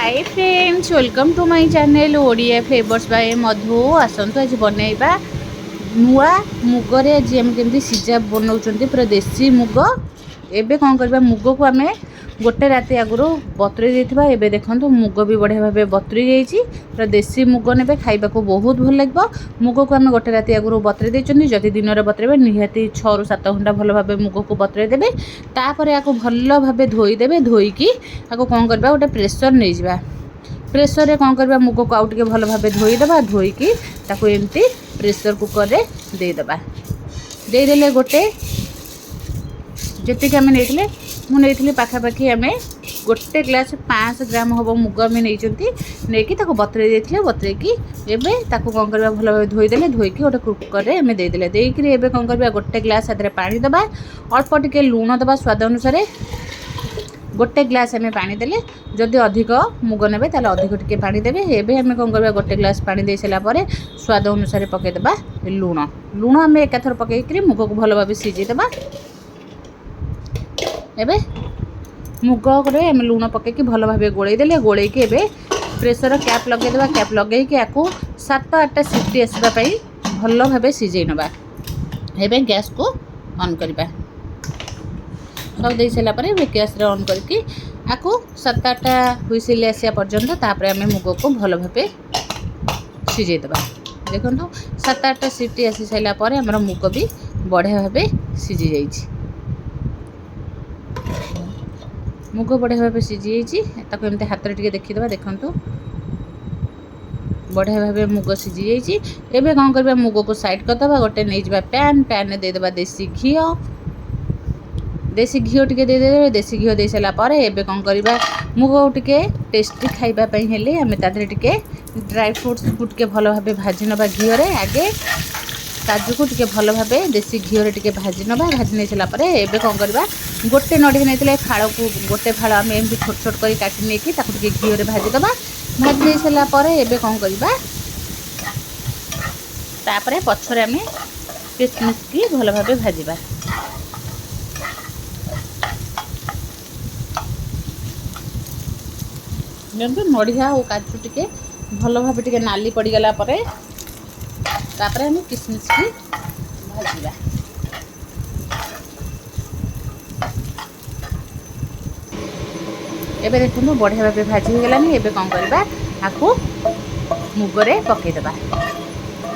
Hi friends, welcome to my channel Odia flavours by Madhu. आसतु आज बनैबा नुआ मुगरे। आज आम केमती सिजा बनाऊँ पूरा देसी मुग। एबे कौन करबा, मुग को आम गोटे राति आगुरी बतुरे देथिबा। एबे देखंतु मुग भी बढ़िया भाबे बतुरी जाइछि। पूरा देसी मुग नेबे, खाइबा को बहुत भल लागबो। मुग को आम गोटे राति आगुरी बतुरे देछन्ती। जदि दिन रे बतुरेबे निहाती 6 ରୁ 7 घंटा भल भाबे मुग को बतुरे देबे। तापर याको भल भाबे धोई देबे। धोईकी याको कौन करबा, गोटे प्रेसर नहीं जिबा। प्रेसर रे कौन करबा, मुग को आउ टिके भल भाबे धोई देबा। धोईकी ताको एमती प्रेसर कुकर रे दे देबा। दे देले गोटे जेतिक आम नहीं मुझे पाखापाखि आम गोटे ग्लास 500 ग्राम हम मुग आम नहीं बतुरे देते। बतुरेकी एवं ताको कौन करबा, भल भाव धोईदे। धोईकी गोटे कुकर रे आम देदेले। देकी एवं कौन करबा, गोटे ग्लास आदि पानी दबा। अल्प टिके लुण दबा स्वाद अनुसार। गोटे ग्लास आम पानी देले। जदि अधिक मुग ने ताले अधिक टिके पानी देबे। एबे आम कौन करबा, गोटे ग्लास पानी दे सारा पर स्वाद अनुसार पकेदेबा लुण। लुण आम एकाथर पकईकरी मुग को भल भाव सीझेदेबा। एबे मुग आम लुण पकईकी भल भाव गोलैदेले। गोलैकी एबे प्रेसर कैप लगेदेबा। कैप लगेकी याकू 7-8टा सीटी आसवाई भल भाव सीझे नबा। एबे गैस को ऑन करबा। सब दे सारा पर गैस रे ऑन करके याकू 7-8टा हुइसिल आसिया पर्यंत तापर आम मुग को भल भाव सीझे देबा। देखंतु 7-8टा सीटी आसी साइला पर हमर मुग भी बढ़िया भाव सीझी जाइछि। मुग बढ़िया भाव सीझी जाइछि। एमती हाथ रे टिके देखिदेबा। देखंतु बढ़िया भाव मुग सीझी जाइछि। एबे कौन करबा, मुग को साइड करदबा। गोटे नहीं जाबा पैन। पैन दे देबा देसी घी। देसी घी टिके दे देबे। देसी घी दे सारा पर एबे कौन करबा, मुग टिके टेस्टी खाइबा पई हेले आमे तादरे टिके ड्राई फ्रूट्स को टिके भल भाव भाजी नबा। घी रे आगे काजू को टिके भल भाव देसी घी रे टिके भाजी नबा। भाजी नहीं सारा पर एबे कौन करबा, गोटे नड़िया नहीं फाड़ को गोटे फाड़ आम एमती छोट छोट कर काटी नहीं टिके घी रे भाजी दबा। भाजी नहीं सारा पर एबे कौन करबा, तापरे पछरे आम किसमिस की भल भाव भाजीबा। नड़िया और काजू टिके भल भाव टिके नाली पड़गला तापर हम किसमिस की भाजीबा। एबे देखो बढ़िया भाव भाजी हो गलानी। एबे कौन करबा, आकू मुगरे पकईदेबा।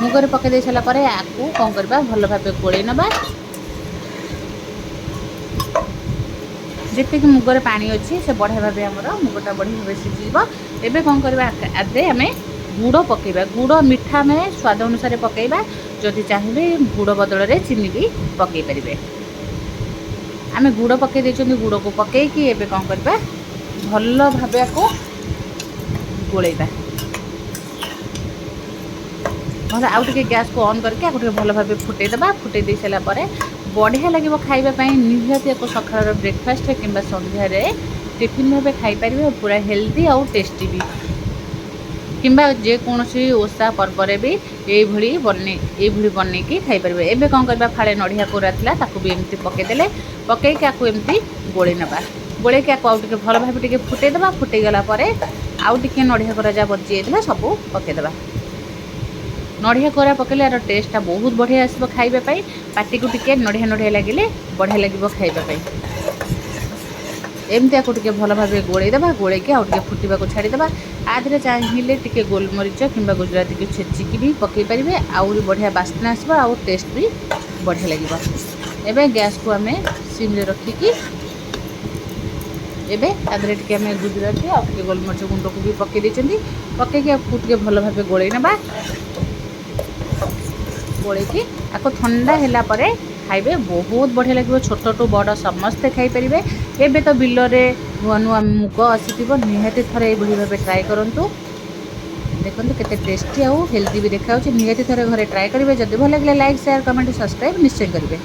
मुगरे पकई दे सारा पर आकू कौन करबा, भल भाव गोलई नबा। जितक मुगरे पानी अच्छी से बढ़िया भाव आमर मुगटा बढ़िया भाव सीझीब। एबे कौन करबा, आदे आम गुड़ पकईबा। गुड़ मिठा में स्वाद अनुसार पकईबा। जदि चाहिए गुड़ बदल में चीनी भी पकई पारे। आम गुड़ पकई देछन्ती। गुड़ को पकईकी एबे कौन करबा, भल भाव को गोलैबा। भल आउ टिके गैस को ऑन करके आउ टिके भल भाव फुटेदेबा। फुटे दे सारा पर बढ़िया लगे खाइबा। निहाती एक सकाळ ब्रेकफास्ट कि संध्यारे टिफिन भाव खाई पारे। पूरा हेल्दी आउ टेस्टी भी। किंबा जेकोसी ओषा पर्व भी ये बनईकी खाई पारे। एबे कौन करबा, फाड़े नड़िया कोरा थिला ताकू भी एमती पकईदेले। पकईकी आकू एमती गोलई नबा। गोलैकी आकू आउ टिके भल भाव टिके फुटेदेबा। फुटेगला पर आउ टिके नड़िया कोरा जा बची जाइथिला सबू पकईदेबा। नड़िया कोरा पकईले यार टेस्टा बहुत बढ़िया आसब खाइबा पई। पाटी को टिके नड़िया नड़िया लगिले बढ़िया लगिब खाइबा पई। एमती आकू टिके भल भाव गोलैदेबा। गोलैकी आउ टिके फुटिबा को छाड़ीदेबा। आधे चाहिए टिके गोलमरीच किंबा गुजराती को छेचिकी भी पकई पारे। आउरी बढ़िया बास्ना आसब आउ टेस्ट भी बढ़िया लगिब। एबे गैस को आम सिम रे रखिकी एबे आधे टिके आम गुजराती आउ टिके गोलमरीच गुंड को भी पकई देछन्ती। पकईकी आकू टिके भल भाव गोलई नबा। गोलैकी आको ठंडा हैला परे खाइबे बहुत बढ़िया लगे। छोट टू बड़ समस्ते खाई पारे। एबे तो बिल रे नुआ नुआ मुग आसीथिबो। निहाती थरे ए भली भाबे ट्राई करंतु। देखंतु केते टेस्टी आउ हेल्दी भी देखा। निहाती थरे घरे ट्राई करिवे। जदि भल लागे लाइक शेयर कमेंट सब्सक्राइब निश्चय करिवे।